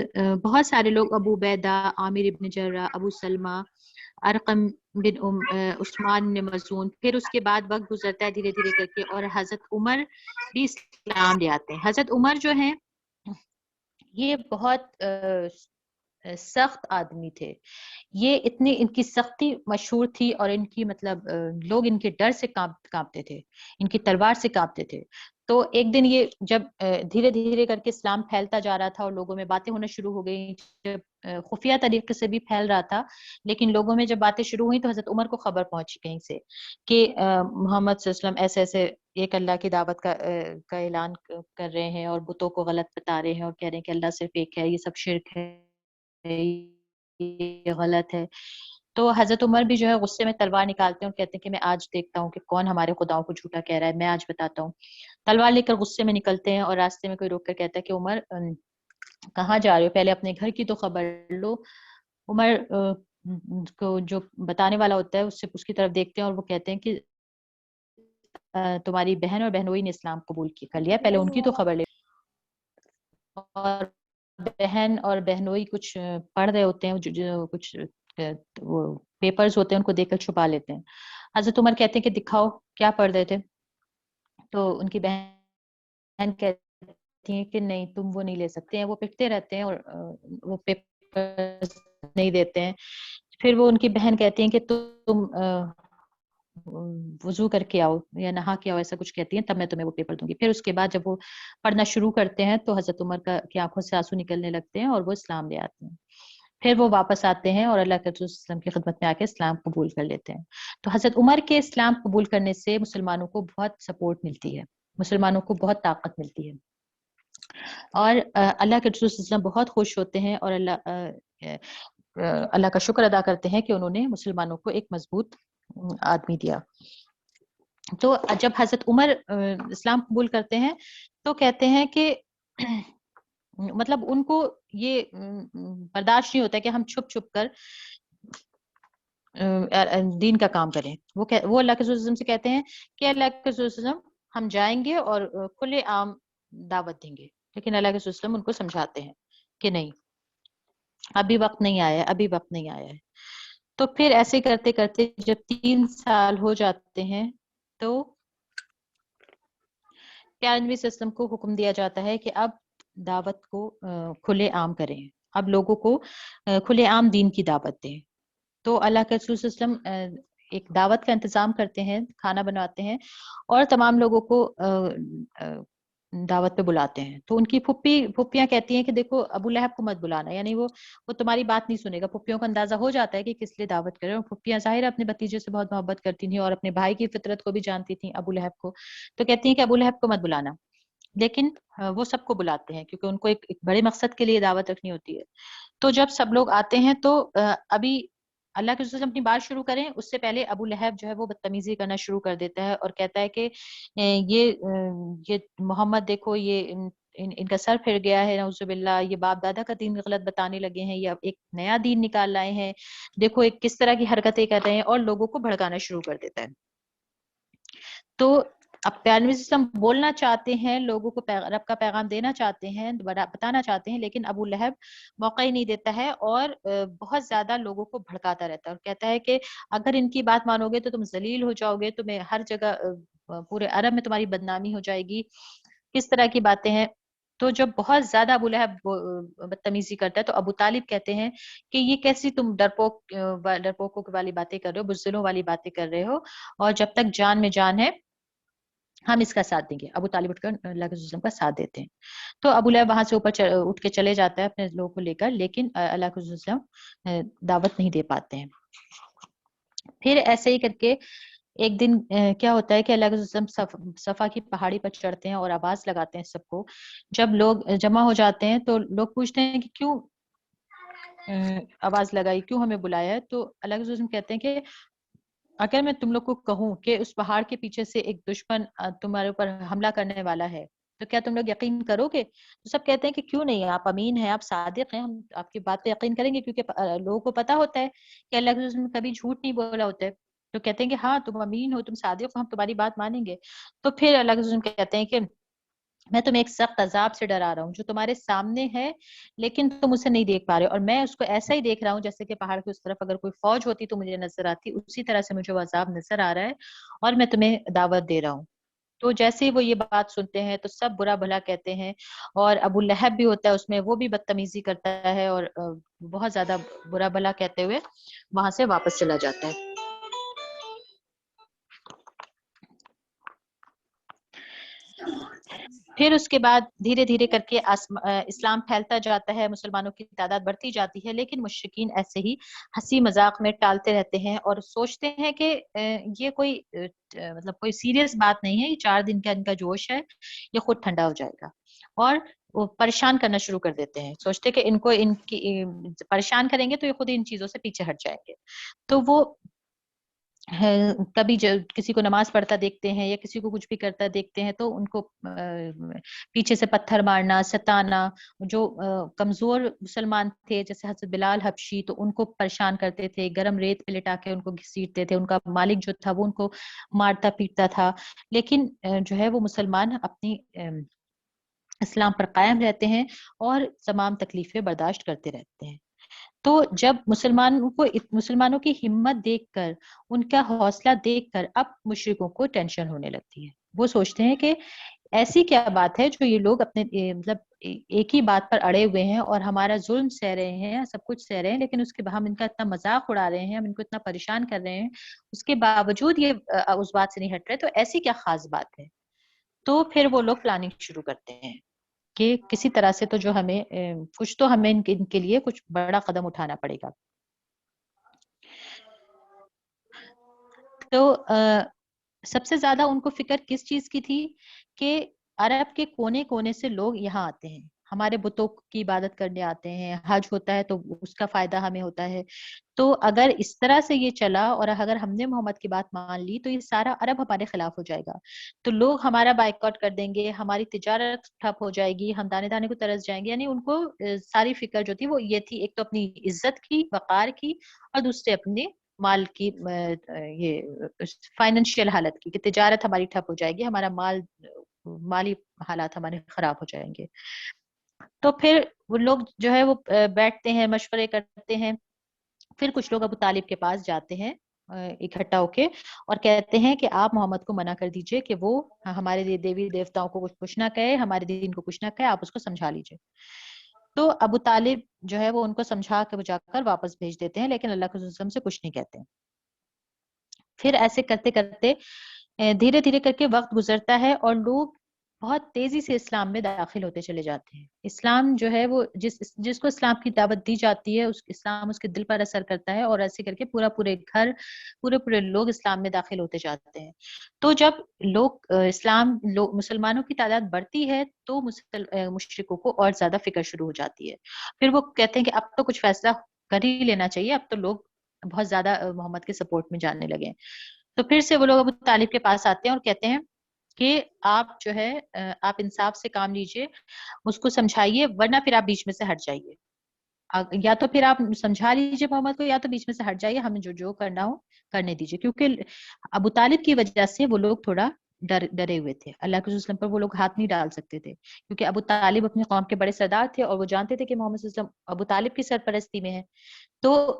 بہت سارے لوگ، ابو عبیدہ، عامر ابن جرہ، ابو سلمہ، ارقم بن عثمان بن مظعون. پھر اس کے بعد وقت گزرتا ہے دھیرے دھیرے کر کے، اور حضرت عمر بھی اسلام لے آتے ہیں. حضرت عمر جو ہیں یہ بہت سخت آدمی تھے. یہ اتنی ان کی سختی مشہور تھی، اور ان کی مطلب لوگ ان کے ڈر سے کانپتے تھے، ان کی تلوار سے کانپتے تھے. تو ایک دن یہ جب دھیرے دھیرے کر کے اسلام پھیلتا جا رہا تھا اور لوگوں میں باتیں ہونا شروع ہو گئی، جب خفیہ طریقے سے بھی پھیل رہا تھا، لیکن لوگوں میں جب باتیں شروع ہوئی تو حضرت عمر کو خبر پہنچی کہیں سے کہ محمد صلی اللہ علیہ وسلم ایسے ایسے ایک اللہ کی دعوت کا اعلان کر رہے ہیں، اور بتوں کو غلط بتا رہے ہیں، اور کہہ رہے ہیں کہ اللہ صرف ایک ہے، یہ سب شرک ہے، یہ غلط ہے. تو حضرت عمر بھی جو ہے غصے میں تلوار نکالتے ہیں اور کہتے ہیں کہ میں آج دیکھتا ہوں کہ کون ہمارے خداؤں کو جھوٹا کہہ رہا ہے، میں آج بتاتا ہوں. تلوار لے کر غصے میں نکلتے ہیں، اور راستے میں کوئی روک کر کہتا ہے کہ عمر کہاں جا رہے ہو، پہلے اپنے گھر کی تو خبر لو. عمر کو جو بتانے والا ہوتا ہے اس کی طرف دیکھتے ہیں، اور وہ کہتے ہیں کہ تمہاری بہن اور بہنوئی نے اسلام قبول کر لیا، پہلے ان کی تو خبر لے. اور بہن اور بہنوئی کچھ پڑھ رہے ہوتے ہیں، جو کچھ وہ پیپرز ہوتے ہیں ان کو دیکھ کر چھپا لیتے ہیں. حضرت عمر کہتے ہیں کہ دکھاؤ کیا پڑھ رہے تھے. تو ان کی بہن کہتی ہیں کہ نہیں، تم وہ نہیں لے سکتے ہیں. وہ پٹتے رہتے ہیں اور وہ پیپرز نہیں دیتے ہیں. پھر وہ ان کی بہن کہتی ہیں کہ تم وضو کر کے آؤ یا نہا کے آؤ، ایسا کچھ کہتی ہیں، تب میں تمہیں وہ پیپر دوں گی. پھر اس کے بعد جب وہ پڑھنا شروع کرتے ہیں تو حضرت عمر کی آنکھوں سے آنسو نکلنے لگتے ہیں، اور وہ اسلام لے آتے ہیں. پھر وہ واپس آتے ہیں اور اللہ کے رسول صلی اللہ علیہ وسلم کی خدمت میں آ کے اسلام قبول کر لیتے ہیں. تو حضرت عمر کے اسلام قبول کرنے سے مسلمانوں کو بہت سپورٹ ملتی ہے، مسلمانوں کو بہت طاقت ملتی ہے، اور اللہ کے رسول صلی اللہ علیہ وسلم بہت خوش ہوتے ہیں، اور اللہ کا شکر ادا کرتے ہیں کہ انہوں نے مسلمانوں کو ایک مضبوط آدمی دیا. تو جب حضرت عمر اسلام قبول کرتے ہیں تو کہتے ہیں کہ مطلب ان کو یہ برداشت نہیں ہوتا کہ ہم چھپ چھپ کر دین کا کام کریں. وہ اللہ کے رسول صلی اللہ علیہ وسلم سے کہتے ہیں کہ اللہ کے رسول صلی اللہ علیہ وسلم ہم جائیں گے اور کھلے عام دعوت دیں گے. لیکن اللہ کے رسول صلی اللہ علیہ وسلم ان کو سمجھاتے ہیں کہ نہیں، ابھی وقت نہیں آیا ہے، ابھی وقت نہیں آیا ہے. تو پھر ایسے کرتے کرتے جب 3 سال ہو جاتے ہیں تو پیارے نبی صلی اللہ علیہ وسلم کو حکم دیا جاتا ہے کہ اب دعوت کو کھلے عام کریں، اب لوگوں کو کھلے عام دین کی دعوت دیں. تو اللہ کے رسول صلی اللہ علیہ وسلم ایک دعوت کا انتظام کرتے ہیں، کھانا بناتے ہیں اور تمام لوگوں کو دعوت پہ بلاتے ہیں. تو ان کی پھپھیاں کہتی ہیں کہ دیکھو ابو لہب کو مت بلانا، یعنی وہ تمہاری بات نہیں سنے گا. پھپھیوں کو اندازہ ہو جاتا ہے کہ کس لیے دعوت کرے، اور پھپھیاں ظاہر اپنے بھتیجے سے بہت محبت کرتی تھیں اور اپنے بھائی کی فطرت کو بھی جانتی تھیں ابو لہب کو. تو کہتی ہیں کہ ابو لہب کو مت بلانا، لیکن وہ سب کو بلاتے ہیں کیونکہ ان کو ایک بڑے مقصد کے لیے دعوت رکھنی ہوتی ہے. تو جب سب لوگ آتے ہیں تو ابھی اللہ کے رسول اپنی بات شروع کریں اس سے پہلے ابو لہب جو ہے وہ بدتمیزی کرنا شروع کر دیتا ہے اور کہتا ہے کہ یہ محمد دیکھو، یہ ان کا سر پھر گیا ہے، نعوذ باللہ، یہ باپ دادا کا دین غلط بتانے لگے ہیں، یہ ایک نیا دین نکال لائے ہیں، دیکھو ایک کس طرح کی حرکتیں کر رہے ہیں، اور لوگوں کو بھڑکانا شروع کر دیتا ہے. تو اب پیارے نبی صلی اللہ علیہ وسلم بولنا چاہتے ہیں، لوگوں کو رب کا پیغام دینا چاہتے ہیں، بتانا چاہتے ہیں، لیکن ابو لہب موقع ہی نہیں دیتا ہے اور بہت زیادہ لوگوں کو بھڑکاتا رہتا ہے اور کہتا ہے کہ اگر ان کی بات مانو گے تو تم ذلیل ہو جاؤ گے، تمہیں ہر جگہ پورے عرب میں تمہاری بدنامی ہو جائے گی، کس طرح کی باتیں ہیں. تو جب بہت زیادہ ابو لہب بدتمیزی کرتا ہے تو ابو طالب کہتے ہیں کہ یہ کیسی تم ڈرپوکوں والی باتیں کر رہے ہو، بزدلوں والی باتیں کر رہے ہو، اور جب تک جان میں جان ہے ہم اس کا ساتھ دیں گے. ابو طالب اٹھ کر اللہ کے رسول کا ساتھ دیتے ہیں. تو ابو لہب وہاں سے اوپر اٹھ کے چلے جاتا ہے اپنے لوگوں کو لے کر، لیکن اللہ کے رسول دعوت نہیں دے پاتے ہیں. پھر ایسے ہی کر کے ایک دن کیا ہوتا ہے کہ اللہ کے رسول صفا کی پہاڑی پر چڑھتے ہیں اور آواز لگاتے ہیں سب کو. جب لوگ جمع ہو جاتے ہیں تو لوگ پوچھتے ہیں کہ کیوں آواز لگائی، کیوں ہمیں بلایا ہے. تو اللہ کے رسول کہتے ہیں کہ اگر میں تم لوگ کو کہوں کہ اس پہاڑ کے پیچھے سے ایک دشمن تمہارے اوپر حملہ کرنے والا ہے تو کیا تم لوگ یقین کرو گے؟ تو سب کہتے ہیں کہ کیوں نہیں، آپ امین ہیں، آپ صادق ہیں، ہم آپ کی بات پہ یقین کریں گے، کیونکہ لوگوں کو پتا ہوتا ہے کہ اللہ کے رسول نے کبھی جھوٹ نہیں بولا ہوتا ہے. تو کہتے ہیں کہ ہاں تم امین ہو، تم صادق ہو، ہم تمہاری بات مانیں گے. تو پھر اللہ کے رسول کہتے ہیں کہ میں تمہیں ایک سخت عذاب سے ڈرا رہا ہوں جو تمہارے سامنے ہے لیکن تم اسے نہیں دیکھ پا رہے، اور میں اس کو ایسا ہی دیکھ رہا ہوں جیسے کہ پہاڑ کی اس طرف اگر کوئی فوج ہوتی تو مجھے نظر آتی، اسی طرح سے مجھے وہ عذاب نظر آ رہا ہے اور میں تمہیں دعوت دے رہا ہوں. تو جیسے ہی وہ یہ بات سنتے ہیں تو سب برا بھلا کہتے ہیں، اور ابو لہب بھی ہوتا ہے اس میں، وہ بھی بدتمیزی کرتا ہے اور بہت زیادہ برا بھلا کہتے ہوئے وہاں سے واپس چلا جاتا ہے. پھر اس کے بعد دھیرے دھیرے کر کے اسلام پھیلتا جاتا ہے، مسلمانوں کی تعداد بڑھتی جاتی ہے، لیکن مشرکین ایسے ہی ہنسی مذاق میں ٹالتے رہتے ہیں اور سوچتے ہیں کہ یہ کوئی مطلب کوئی سیریس بات نہیں ہے، یہ 4 دن کا ان کا جوش ہے، یہ خود ٹھنڈا ہو جائے گا. اور وہ پریشان کرنا شروع کر دیتے ہیں، سوچتے کہ ان کو ان کی پریشان کریں گے تو یہ خود ان چیزوں سے پیچھے ہٹ جائیں گے. تو وہ کبھی کسی کو نماز پڑھتا دیکھتے ہیں یا کسی کو کچھ بھی کرتا دیکھتے ہیں تو ان کو پیچھے سے پتھر مارنا، ستانا. جو کمزور مسلمان تھے جیسے حضرت بلال حبشی تو ان کو پریشان کرتے تھے، گرم ریت پہ لٹا کے ان کو گھسیٹتے تھے، ان کا مالک جو تھا وہ ان کو مارتا پیٹتا تھا. لیکن جو ہے وہ مسلمان اپنی اسلام پر قائم رہتے ہیں اور تمام تکلیفیں برداشت کرتے رہتے ہیں. تو جب مسلمانوں کی ہمت دیکھ کر، ان کا حوصلہ دیکھ کر اب مشرکوں کو ٹینشن ہونے لگتی ہے. وہ سوچتے ہیں کہ ایسی کیا بات ہے جو یہ لوگ اپنے مطلب ایک ہی بات پر اڑے ہوئے ہیں اور ہمارا ظلم سہ رہے ہیں، سب کچھ سہ رہے ہیں، لیکن اس کے ہم ان کا اتنا مذاق اڑا رہے ہیں، ہم ان کو اتنا پریشان کر رہے ہیں، اس کے باوجود یہ اس بات سے نہیں ہٹ رہے، تو ایسی کیا خاص بات ہے. تو پھر وہ لوگ پلاننگ شروع کرتے ہیں کہ کسی طرح سے تو جو ہمیں کچھ تو ہمیں ان کے لیے کچھ بڑا قدم اٹھانا پڑے گا. تو سب سے زیادہ ان کو فکر کس چیز کی تھی کہ عرب کے کونے کونے سے لوگ یہاں آتے ہیں، ہمارے بتوں کی عبادت کرنے آتے ہیں, حج ہوتا ہے تو اس کا فائدہ ہمیں ہوتا ہے. تو اگر اس طرح سے یہ چلا اور اگر ہم نے محمد کی بات مان لی تو یہ سارا عرب ہمارے خلاف ہو جائے گا, تو لوگ ہمارا بائیکاٹ کر دیں گے, ہماری تجارت ٹھپ ہو جائے گی, ہم دانے دانے کو ترس جائیں گے. یعنی ان کو ساری فکر جو تھی وہ یہ تھی, ایک تو اپنی عزت کی, وقار کی, اور دوسرے اپنے مال کی, یہ فائنینشیل حالت کی, کہ تجارت ہماری ٹھپ ہو جائے گی, ہمارا مالی حالات ہمارے خراب ہو جائیں گے. تو پھر وہ لوگ جو ہے وہ بیٹھتے ہیں, مشورے کرتے ہیں. پھر کچھ لوگ ابو طالب کے پاس جاتے ہیں اکٹھا ہو کے, اور کہتے ہیں کہ آپ محمد کو منع کر دیجئے کہ وہ ہمارے دیوی دیوتاؤں کو کچھ نہ کہے, ہمارے دین کو کچھ نہ کہے, آپ اس کو سمجھا لیجئے. تو ابو طالب جو ہے وہ ان کو سمجھا کے بجا کر واپس بھیج دیتے ہیں, لیکن اللہ کے رسول صلی اللہ علیہ وسلم سے کچھ نہیں کہتے. پھر ایسے کرتے کرتے دھیرے دھیرے کر کے وقت گزرتا ہے, اور لوگ بہت تیزی سے اسلام میں داخل ہوتے چلے جاتے ہیں. اسلام جو ہے وہ جس کو اسلام کی دعوت دی جاتی ہے, اسلام اس کے دل پر اثر کرتا ہے, اور ایسے کر کے پورے لوگ اسلام میں داخل ہوتے جاتے ہیں. تو جب مسلمانوں کی تعداد بڑھتی ہے تو مشرکوں کو اور زیادہ فکر شروع ہو جاتی ہے. پھر وہ کہتے ہیں کہ اب تو کچھ فیصلہ کر ہی لینا چاہیے, اب تو لوگ بہت زیادہ محمد کے سپورٹ میں جانے لگے. تو پھر سے وہ لوگ ابو طالب کے پاس آتے ہیں اور کہتے ہیں کہ آپ جو ہے آپ انصاف سے کام لیجئے, اس کو سمجھائیے, ورنہ پھر آپ بیچ میں سے ہٹ جائیے. یا تو پھر آپ سمجھا لیجئے محمد کو, یا تو بیچ میں سے ہٹ جائیے, ہمیں جو کرنا ہو کرنے دیجئے. کیونکہ ابو طالب کی وجہ سے وہ لوگ تھوڑا ڈرے ہوئے تھے. اللہ کے رسول پر وہ لوگ ہاتھ نہیں ڈال سکتے تھے, کیونکہ ابو طالب اپنی قوم کے بڑے سردار تھے, اور وہ جانتے تھے کہ محمد صلی اللہ علیہ وسلم ابو طالب کی سرپرستی میں ہے. تو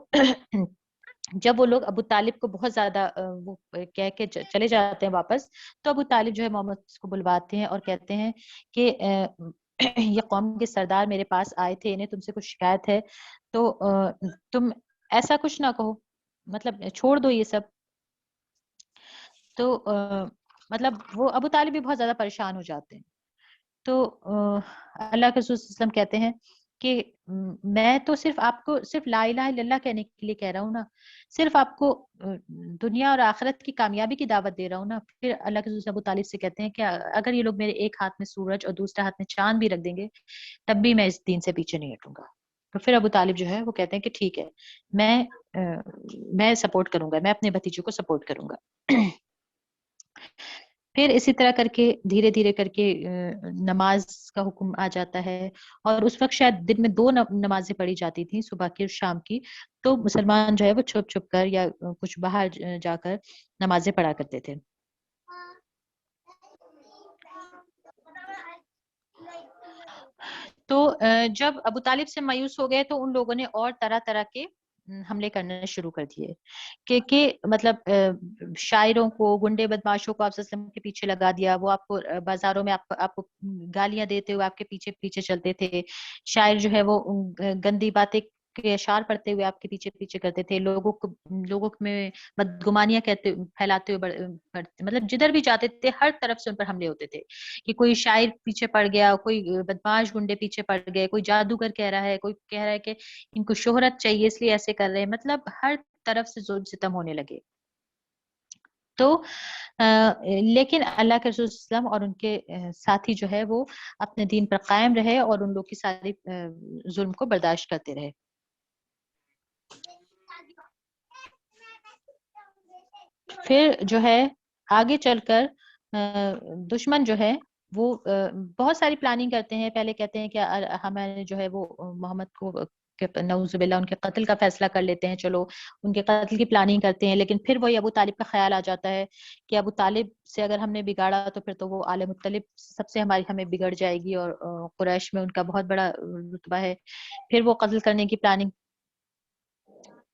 جب وہ لوگ ابو طالب کو بہت زیادہ وہ کہہ کے چلے جاتے ہیں واپس, تو ابو طالب جو ہے محمد کو بلواتے ہیں اور کہتے ہیں کہ یہ قوم کے سردار میرے پاس آئے تھے, انہیں تم سے کچھ شکایت ہے, تو تم ایسا کچھ نہ کہو, مطلب چھوڑ دو یہ سب. تو مطلب وہ ابو طالب بھی بہت زیادہ پریشان ہو جاتے ہیں. تو اللہ کے رسول صلی اللہ علیہ وسلم کہتے ہیں کہ میں تو صرف آپ کو صرف لا الہ الا اللہ کہنے کے لیے کہہ رہا ہوں نا, صرف آپ کو دنیا اور آخرت کی کامیابی کی دعوت دے رہا ہوں نا. پھر اللہ کے رسول ابو طالب سے کہتے ہیں کہ اگر یہ لوگ میرے ایک ہاتھ میں سورج اور دوسرے ہاتھ میں چاند بھی رکھ دیں گے, تب بھی میں اس دین سے پیچھے نہیں ہٹوں گا. تو پھر ابو طالب جو ہے وہ کہتے ہیں کہ ٹھیک ہے, میں سپورٹ کروں گا, میں اپنے بھتیجے کو سپورٹ کروں گا. پھر اسی طرح کر کے دھیرے دھیرے کر کے نماز کا حکم آ جاتا ہے, اور اس وقت شاید دن میں 2 نمازیں پڑھی جاتی تھیں, صبح کی اور شام کی. تو مسلمان جو ہے وہ چھپ چھپ کر یا کچھ باہر جا کر نمازیں پڑھا کرتے تھے. تو جب ابو طالب سے مایوس ہو گئے تو ان لوگوں نے اور طرح طرح کے حملے کرنے شروع کر دیے, کہ مطلب شاعروں کو, گنڈے بدماشوں کو آپ صلی اللہ علیہ وسلم کے پیچھے لگا دیا. وہ آپ کو بازاروں میں آپ کو گالیاں دیتے ہوئے آپ کے پیچھے پیچھے چلتے تھے. شاعر جو ہے وہ گندی باتیں کے اشعار پڑھتے ہوئے آپ کے پیچھے پیچھے کرتے تھے. لوگوں میں بدگمانیاں پھیلاتے ہوئے مطلب جدھر بھی جاتے تھے ہر طرف سے ان پر حملے ہوتے تھے, کہ کوئی شاعر پیچھے پڑ گیا, کوئی بدماش گنڈے پیچھے پڑ گئے, کوئی جادوگر کہہ رہا ہے, کوئی کہہ رہا ہے کہ ان کو شہرت چاہیے اس لیے ایسے کر رہے ہیں. مطلب ہر طرف سے ظلم ستم ہونے لگے. تو لیکن اللہ کے رسول صلی اللہ علیہ وسلم اور ان کے ساتھی جو ہے وہ اپنے دین پر قائم رہے, اور ان لوگ کی ساری ظلم کو برداشت کرتے رہے. پھر جو ہے آگے چل کر دشمن جو ہے وہ بہت ساری پلاننگ کرتے ہیں. پہلے کہتے ہیں کہ ہمیں جو ہے وہ محمد کو نعوذ باللہ ان کے قتل کا فیصلہ کر لیتے ہیں, چلو ان کے قتل کی پلاننگ کرتے ہیں. لیکن پھر وہی ابو طالب کا خیال آ جاتا ہے کہ ابو طالب سے اگر ہم نے بگاڑا تو پھر تو وہ آل مطلب سب سے ہمیں بگڑ جائے گی, اور قریش میں ان کا بہت بڑا رتبہ ہے. پھر وہ قتل کرنے کی پلاننگ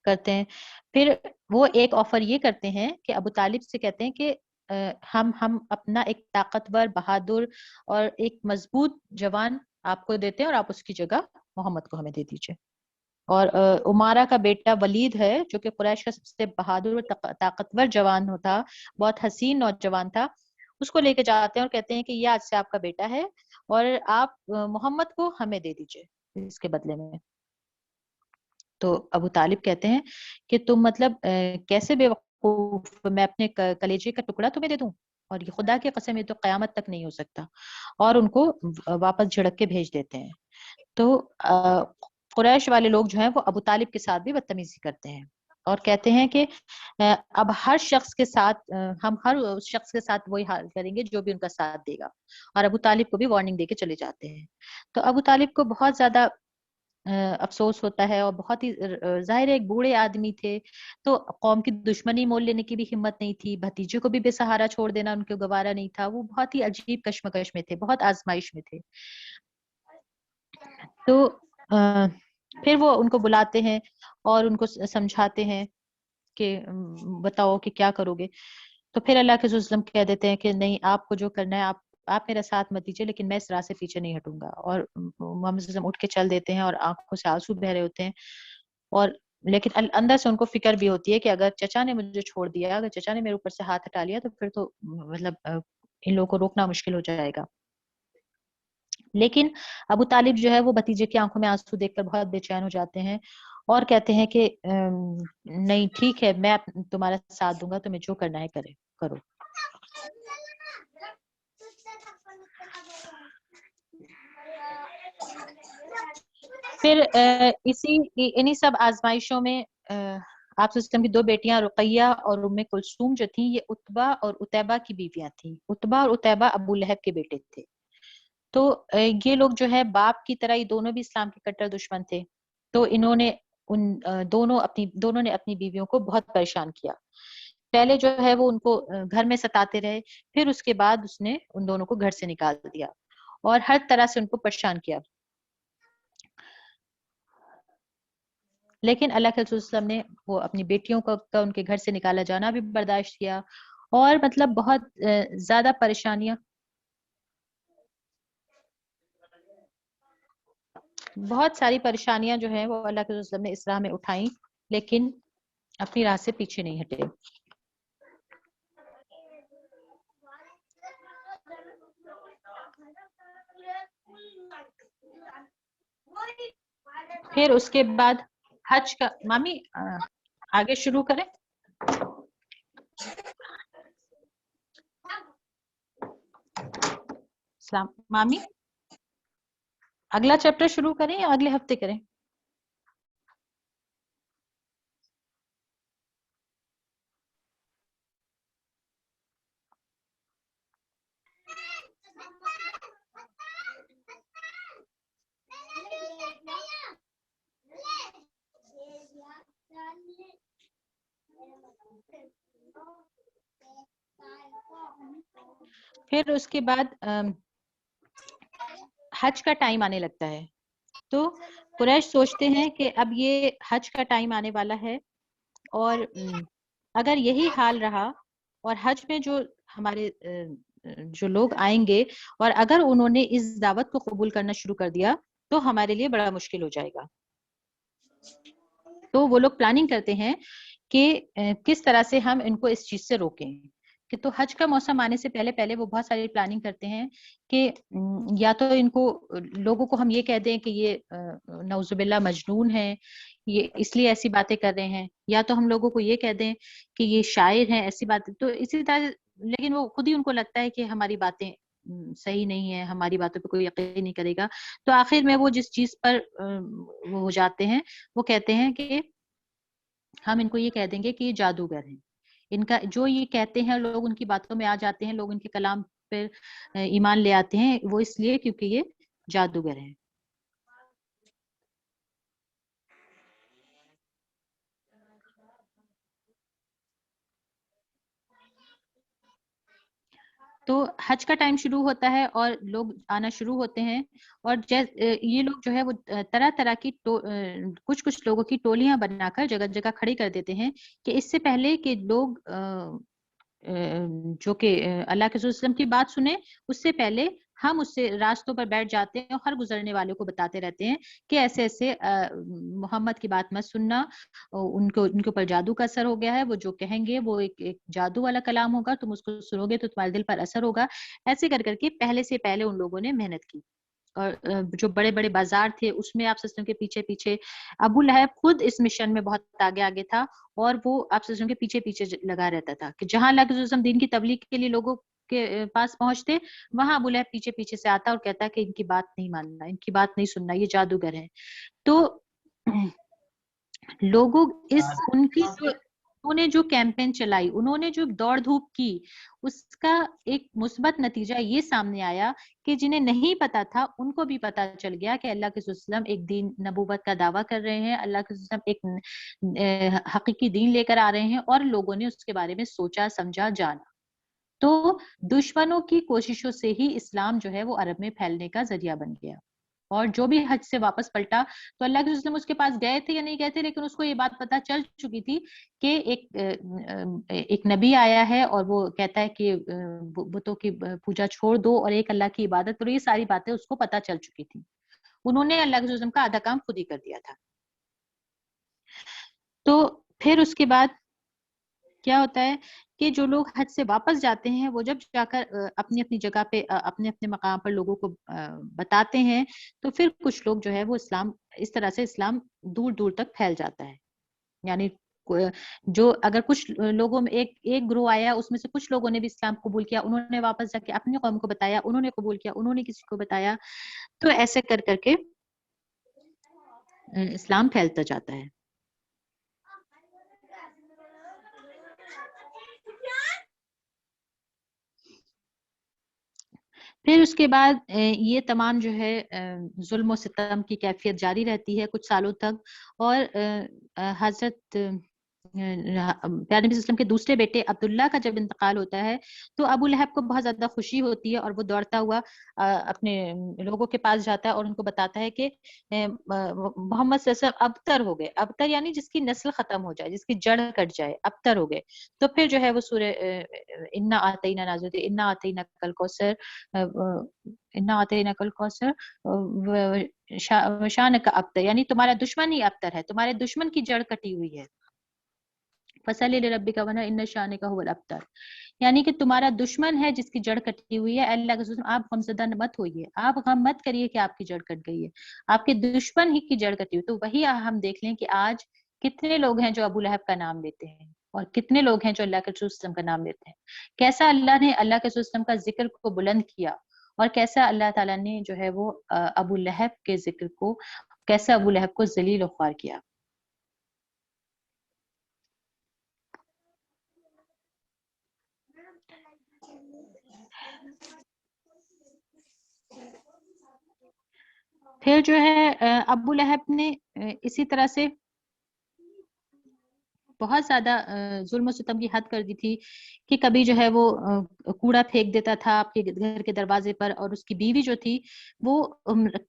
کرتے ہیں. پھر وہ ایک آفر یہ کرتے ہیں کہ ابو طالب سے کہتے ہیں کہ ہم اپنا ایک طاقتور, بہادر اور ایک مضبوط جوان آپ کو دیتے ہیں, اور آپ اس کی جگہ محمد کو ہمیں دے دیجئے. اور عمارہ کا بیٹا ولید ہے جو کہ قریش کا سب سے بہادر اور طاقتور جوان تھا, بہت حسین نوجوان تھا, اس کو لے کے جاتے ہیں اور کہتے ہیں کہ یہ آج سے آپ کا بیٹا ہے, اور آپ محمد کو ہمیں دے دیجئے اس کے بدلے میں. تو ابو طالب کہتے ہیں کہ تم مطلب کیسے بے وقوف, میں اپنے کلیجے کا ٹکڑا تمہیں دے دوں, اور یہ خدا کی قسم یہ تو قیامت تک نہیں ہو سکتا, اور ان کو واپس جھڑک کے بھیج دیتے ہیں. تو قریش والے لوگ جو ہیں وہ ابو طالب کے ساتھ بھی بدتمیزی کرتے ہیں اور کہتے ہیں کہ اب ہر شخص کے ساتھ ہم ہر شخص کے ساتھ وہی حال کریں گے جو بھی ان کا ساتھ دے گا, اور ابو طالب کو بھی وارننگ دے کے چلے جاتے ہیں. تو ابو طالب کو بہت زیادہ افسوس ہوتا ہے, اور بہت ہی ظاہر ایک بوڑھے آدمی تھے تو قوم کی دشمنی مول لینے کی بھی ہمت نہیں تھی, بھتیجے کو بھی بے سہارا چھوڑ دینا ان کو گوارا نہیں تھا, وہ بہت ہی عجیب کشمکش میں تھے, بہت آزمائش میں تھے. تو پھر وہ ان کو بلاتے ہیں اور ان کو سمجھاتے ہیں کہ بتاؤ کہ کیا کرو گے. تو پھر اللہ کے رسول صلی اللہ علیہ وسلم کہہ دیتے ہیں کہ نہیں, آپ کو جو کرنا ہے آپ میرا ساتھ مت دیجیے, لیکن میں اس راہ سے پیچھے نہیں ہٹوں گا. اور محمد صلی اللہ علیہ وسلم اٹھ کے چل دیتے ہیں اور آنکھوں سے آنسو بہ رہے ہوتے ہیں, اور لیکن اندر سے ان کو فکر بھی ہوتی ہے کہ اگر چچا نے مجھے چھوڑ دیا, اگر چچا نے میرے اوپر سے ہاتھ ہٹا لیا تو پھر تو مطلب ان لوگوں کو روکنا مشکل ہو جائے گا. لیکن ابو طالب جو ہے وہ بھتیجے کی آنکھوں میں آنسو دیکھ کر بہت بے چین ہو جاتے ہیں اور کہتے ہیں کہ نہیں ٹھیک ہے, میں تمہارا ساتھ دوں گا, تمہیں جو کرنا ہے کرو. پھر انہی سب آزمائشوں میں آپ سسٹم کی 2 بیٹیاں رقیہ اور ام کلثوم جو تھیں, یہ عتبہ اور عتیبہ کی بیویاں تھیں. عتبہ اور عتیبہ ابو لہب کے بیٹے تھے. تو یہ لوگ جو ہے باپ کی طرح ہی دونوں بھی اسلام کے کٹر دشمن تھے. تو انہوں نے دونوں نے اپنی بیویوں کو بہت پریشان کیا. پہلے جو ہے وہ ان کو گھر میں ستاتے رہے, پھر اس کے بعد اس نے ان دونوں کو گھر سے نکال دیا اور ہر طرح سے ان کو پریشان کیا. لیکن اللہ کے رسول صلی اللہ علیہ وسلم نے وہ اپنی بیٹیوں کا ان کے گھر سے نکالا جانا بھی برداشت کیا, اور مطلب بہت زیادہ پریشانیاں, بہت ساری پریشانیاں جو ہیں وہ اللہ کے رسول صلی اللہ علیہ وسلم نے اس راہ میں اٹھائیں, لیکن اپنی راہ سے پیچھے نہیں ہٹے. پھر اس کے بعد حج کا, مامی آگے شروع کریں. مامی اگلا چیپٹر شروع کریں یا اگلے ہفتے کریں؟ پھر اس کے بعد حج کا ٹائم آنے لگتا ہے. تو قریش سوچتے ہیں کہ اب یہ حج کا ٹائم آنے والا ہے, اور اگر یہی حال رہا اور حج میں جو ہمارے جو لوگ آئیں گے اور اگر انہوں نے اس دعوت کو قبول کرنا شروع کر دیا تو ہمارے لیے بڑا مشکل ہو جائے گا. تو وہ لوگ پلاننگ کرتے ہیں کہ کس طرح سے ہم ان کو اس چیز سے روکیں. کہ تو حج کا موسم آنے سے پہلے وہ بہت ساری پلاننگ کرتے ہیں کہ یا تو ان کو لوگوں کو ہم یہ کہہ دیں کہ یہ نعوذ باللہ مجنون ہے, یہ اس لیے ایسی باتیں کر رہے ہیں, یا تو ہم لوگوں کو یہ کہہ دیں کہ یہ شاعر ہیں, ایسی باتیں. تو اسی طرح لیکن وہ خود ہی ان کو لگتا ہے کہ ہماری باتیں صحیح نہیں ہے, ہماری باتوں پہ کوئی یقین نہیں کرے گا. تو آخر میں وہ جس چیز پر وہ ہو جاتے ہیں وہ کہتے ہیں کہ ہم ان کو یہ کہہ دیں گے کہ یہ جادوگر ہیں. ان کا جو یہ کہتے ہیں لوگ ان کی باتوں میں آ جاتے ہیں, لوگ ان کے کلام پر ایمان لے آتے ہیں, وہ اس لیے کیونکہ یہ جادوگر ہیں. تو حج کا ٹائم شروع ہوتا ہے اور لوگ آنا شروع ہوتے ہیں, اور یہ لوگ جو ہے وہ طرح طرح کی کچھ لوگوں کی ٹولیاں بنا کر جگہ جگہ کھڑی کر دیتے ہیں کہ اس سے پہلے کہ لوگ جو کہ اللہ کے رسول صلی اللہ علیہ وسلم کی بات سنیں, اس سے پہلے ہم اس سے راستوں پر بیٹھ جاتے ہیں اور ہر گزرنے والوں کو بتاتے رہتے ہیں کہ ایسے ایسے محمد کی بات مت سننا, ان کے اوپر جادو کا اثر ہو گیا ہے, وہ جو کہیں گے وہ ایک جادو والا کلام ہوگا, تم اس کو سنو گے تو تمہارے دل پر اثر ہوگا. ایسے کر کے پہلے سے پہلے ان لوگوں نے محنت کی, اور جو بڑے بڑے بازار تھے اس میں آپ سسٹم کے پیچھے پیچھے, ابو لہب خود اس مشن میں بہت آگے تھا, اور وہ آپ سسٹم کے پیچھے پیچھے لگا رہتا تھا کہ جہاں اللہ کے رسول دین کی تبلیغ کے لیے لوگوں کے پاس پہنچتے وہاں ابو لہب پیچھے پیچھے سے آتا اور کہتا کہ ان کی بات نہیں ماننا, ان کی بات نہیں سننا, یہ جادوگر ہیں. تو لوگوں انہوں نے جو کیمپین چلائی, انہوں نے جو دوڑ دھوپ کی, اس کا ایک مثبت نتیجہ یہ سامنے آیا کہ جنہیں نہیں پتا تھا ان کو بھی پتا چل گیا کہ اللہ کے وسلم ایک دین نبوت کا دعویٰ کر رہے ہیں, اللہ کے وسلم ایک حقیقی دین لے کر آ رہے ہیں, اور لوگوں نے اس کے بارے میں سوچا سمجھا جانا. تو دشمنوں کی کوششوں سے ہی اسلام جو ہے وہ عرب میں پھیلنے کا ذریعہ بن گیا. اور جو بھی حج سے واپس پلٹا تو اللہ کے وسلم اس کے پاس گئے تھے یا نہیں گئے تھے, لیکن اس کو یہ بات پتا چل چکی تھی کہ ایک نبی آیا ہے اور وہ کہتا ہے کہ بتوں کی پوجا چھوڑ دو اور ایک اللہ کی عبادت کرو. یہ ساری باتیں اس کو پتا چل چکی تھی. انہوں نے اللہ کے وسلم کا آدھا کام خود ہی کر دیا تھا. تو پھر اس کے بعد کیا ہوتا ہے کہ جو لوگ حج سے واپس جاتے ہیں وہ جب جا کر اپنی اپنی جگہ پہ اپنے اپنے مقام پر لوگوں کو بتاتے ہیں, تو پھر کچھ لوگ جو ہے وہ اسلام, اس طرح سے اسلام دور دور تک پھیل جاتا ہے. یعنی جو اگر کچھ لوگوں میں ایک گروہ آیا, اس میں سے کچھ لوگوں نے بھی اسلام قبول کیا, انہوں نے واپس جا کے اپنی قوم کو بتایا, انہوں نے قبول کیا, انہوں نے کسی کو بتایا, تو ایسے کر کر کے اسلام پھیلتا جاتا ہے. پھر اس کے بعد یہ تمام جو ہے ظلم و ستم کی کیفیت جاری رہتی ہے کچھ سالوں تک, اور حضرت پیارے نبی صلی اللہ علیہ وسلم کے دوسرے بیٹے عبداللہ کا جب انتقال ہوتا ہے تو ابو لہب کو بہت زیادہ خوشی ہوتی ہے, اور وہ دوڑتا ہوا اپنے لوگوں کے پاس جاتا ہے اور ان کو بتاتا ہے کہ محمد صلی اللہ علیہ وسلم ابتر ہو گئے. ابتر یعنی جس کی نسل ختم ہو جائے, جس کی جڑ کٹ جائے, ابتر ہو گئے. تو پھر جو ہے وہ سورہ انا آتینا نازل ہوتی ہے, انا آتینا کل کوثر, انا آتینا کل کوثر شان کا ابتر, یعنی تمہارا دشمن ہی ابتر ہے, تمہارے دشمن کی جڑ کٹی ہوئی ہے. فصلی لربک وانحر ان شانک هو الابتر, یعنی کہ تمہارا دشمن ہے جس کی جڑ کٹی ہوئی ہے. اللہ کے رسول آپ غمزدہ مت ہوئیے, آپ غم مت کریے کہ آپ کی جڑ کٹ گئی ہے, آپ کے دشمن ہی کی جڑ کٹی ہوئی. تو وہی ہم دیکھ لیں کہ آج کتنے لوگ ہیں جو ابو لہب کا نام لیتے ہیں, اور کتنے لوگ ہیں جو اللہ کے رسول وسلم کا نام لیتے ہیں. کیسا اللہ نے اللہ کے رسول وسلم کا ذکر کو بلند کیا, اور کیسا اللہ تعالیٰ نے جو ہے وہ ابو لہب کے ذکر کو, کیسا ابو لہب کو ذلیل و خوار کیا. پھر جو ہے ابو لہب نے اسی طرح سے بہت زیادہ ظلم و ستم کی حد کر دی تھی کہ کبھی جو ہے وہ کوڑا پھینک دیتا تھا آپ کے گھر کے دروازے پر, اور اس کی بیوی جو تھی وہ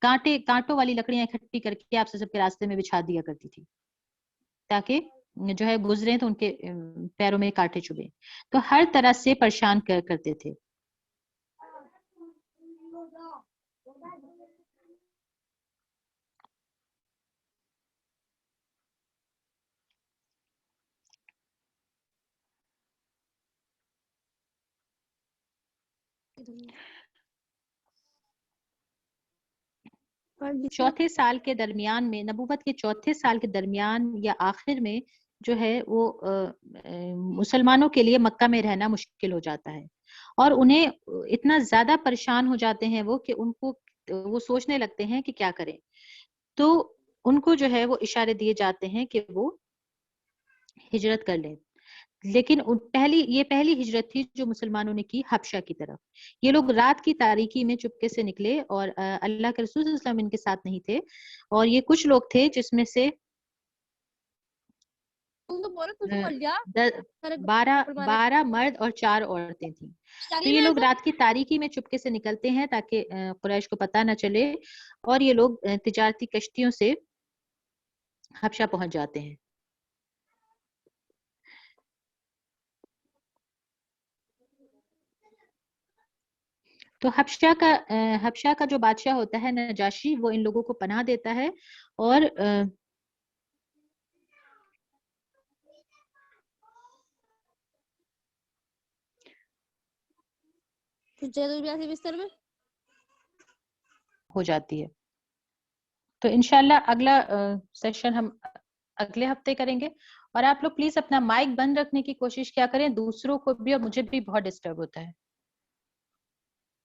کانٹوں والی لکڑیاں اکٹھی کر کے آپ سب کے راستے میں بچھا دیا کرتی تھی تاکہ جو ہے گزرے تو ان کے پیروں میں کانٹے چبھے. تو ہر طرح سے پریشان کرتے تھے. چوتھے سال کے درمیان میں, نبوت کے چوتھے سال کے درمیان یا آخر میں جو ہے وہ مسلمانوں کے لیے مکہ میں رہنا مشکل ہو جاتا ہے, اور انہیں اتنا زیادہ پریشان ہو جاتے ہیں وہ کہ ان کو وہ سوچنے لگتے ہیں کہ کیا کریں. تو ان کو جو ہے وہ اشارے دیے جاتے ہیں کہ وہ ہجرت کر لیں. لیکن یہ پہلی ہجرت تھی جو مسلمانوں نے کی حبشہ کی طرف. یہ لوگ رات کی تاریکی میں چپکے سے نکلے, اور اللہ کے رسول صلی اللہ علیہ وسلم ان کے ساتھ نہیں تھے, اور یہ کچھ لوگ تھے جس میں سے 12 مرد اور 4 عورتیں تھیں. تو یہ لوگ رات کی تاریکی میں چپکے سے نکلتے ہیں تاکہ قریش کو پتہ نہ چلے, اور یہ لوگ تجارتی کشتیوں سے حبشہ پہنچ جاتے ہیں. تو حبشہ کا جو بادشاہ ہوتا ہے نجاشی, وہ ان لوگوں کو پناہ دیتا ہے, اور بستر میں ہو جاتی ہے. تو انشاءاللہ اگلا سیشن ہم اگلے ہفتے کریں گے, اور آپ لوگ پلیز اپنا مائک بند رکھنے کی کوشش کیا کریں, دوسروں کو بھی اور مجھے بھی بہت ڈسٹرب ہوتا ہے.